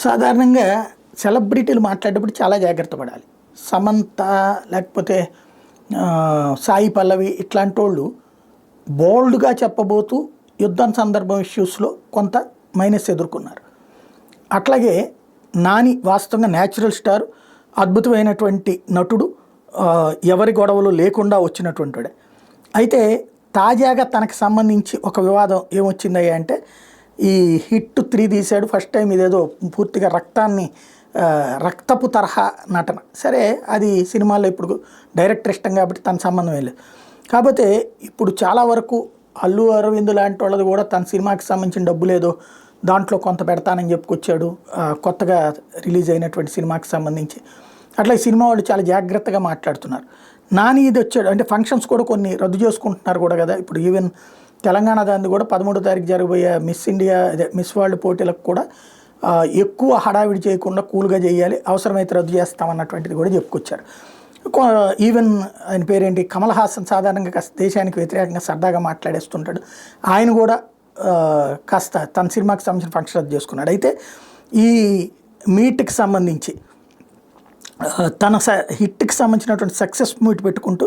సాధారణంగా సెలబ్రిటీలు మాట్లాడేటప్పుడు చాలా జాగ్రత్త పడాలి. సమంత లేకపోతే సాయి పల్లవి ఇట్లాంటి వాళ్ళు బోల్డ్గా చెప్పబోతూ యుద్ధం సందర్భం ఇష్యూస్లో కొంత మైనస్ ఎదుర్కొన్నారు. అట్లాగే నాని వాస్తవంగా న్యాచురల్ స్టార్, అద్భుతమైనటువంటి నటుడు, ఎవరి గొడవలు లేకుండా వచ్చినటువంటి వాడే. అయితే తాజాగా తనకు సంబంధించి ఒక వివాదం ఏమొచ్చిందయ్యా అంటే, ఈ హిట్ 3 తీశాడు. ఫస్ట్ టైం ఇదేదో పూర్తిగా రక్తపు తరహా నటన. సరే, అది సినిమాల్లో ఇప్పుడు డైరెక్టర్ ఇష్టం కాబట్టి తన సంబంధం లేదు. కాకపోతే ఇప్పుడు చాలా వరకు అల్లు అరవింద్ లాంటి వాళ్ళది కూడా తన సినిమాకి సంబంధించిన డబ్బు లేదో దాంట్లో కొంత పెడతానని చెప్పుకొచ్చాడు, కొత్తగా రిలీజ్ అయినటువంటి సినిమాకి సంబంధించి. అట్లా ఈ సినిమా వాళ్ళు చాలా జాగ్రత్తగా మాట్లాడుతున్నారు. నాని ఇది వచ్చాడు అంటే ఫంక్షన్స్ కూడా కొన్ని రద్దు చేసుకుంటున్నారు కూడా కదా. ఇప్పుడు ఈవెన్ తెలంగాణ దాన్ని కూడా 13వ తారీఖు జరగబోయే మిస్ ఇండియా మిస్ వరల్డ్ పోటీలకు కూడా ఎక్కువ హడావిడి చేయకుండా కూల్గా చేయాలి, అవసరమైతే రద్దు చేస్తామన్నటువంటిది కూడా చెప్పుకొచ్చారు. ఈవెన్ ఆయన పేరేంటి, కమల్ హాసన్ సాధారణంగా దేశానికి వ్యతిరేకంగా సరదాగా మాట్లాడేస్తుంటాడు. ఆయన కూడా కాస్త తన సినిమాకి సంబంధించిన ఫంక్షన్ రద్దు చేసుకున్నాడు. అయితే ఈ మీట్కి సంబంధించి తన హిట్కి సంబంధించినటువంటి సక్సెస్ మీట్ పెట్టుకుంటూ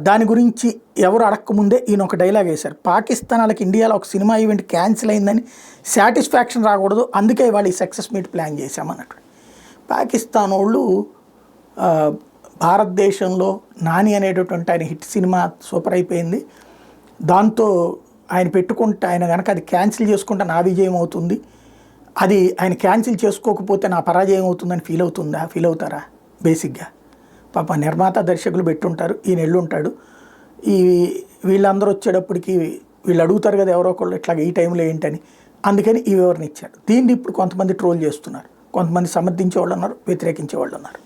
దాని గురించి ఎవరు అడక్కముందే ఈయన ఒక డైలాగ్ వేశారు. పాకిస్తాన్ వాళ్ళకి ఇండియాలో ఒక సినిమా ఈవెంట్ క్యాన్సిల్ అయిందని సాటిస్ఫాక్షన్ రాకూడదు, అందుకే వాళ్ళు ఈ సక్సెస్ మీట్ ప్లాన్ చేశామన్నట్టు. పాకిస్తాన్ వాళ్ళు భారతదేశంలో నాని అనేటటువంటి ఆయన హిట్ సినిమా సూపర్ అయిపోయింది, దాంతో ఆయన పెట్టుకుంటే ఆయన కనుక అది క్యాన్సిల్ చేసుకుంటే నా విజయం అవుతుంది, అది ఆయన క్యాన్సిల్ చేసుకోకపోతే నా పరాజయం అవుతుందని ఫీల్ అవుతారా? బేసిక్గా పాప నిర్మాత దర్శకులు పెట్టుంటారు, ఈయన ఎల్లుంటాడు. వీళ్ళందరూ వచ్చేటప్పటికి వీళ్ళు అడుగుతారు కదా ఎవరో ఒకళ్ళు ఇట్లాగ ఈ టైంలో ఏంటని, అందుకని ఈ వివరణ ఇచ్చాడు. దీన్ని ఇప్పుడు కొంతమంది ట్రోల్ చేస్తున్నారు, కొంతమంది సమర్థించే వాళ్ళు ఉన్నారు, వ్యతిరేకించే వాళ్ళు ఉన్నారు.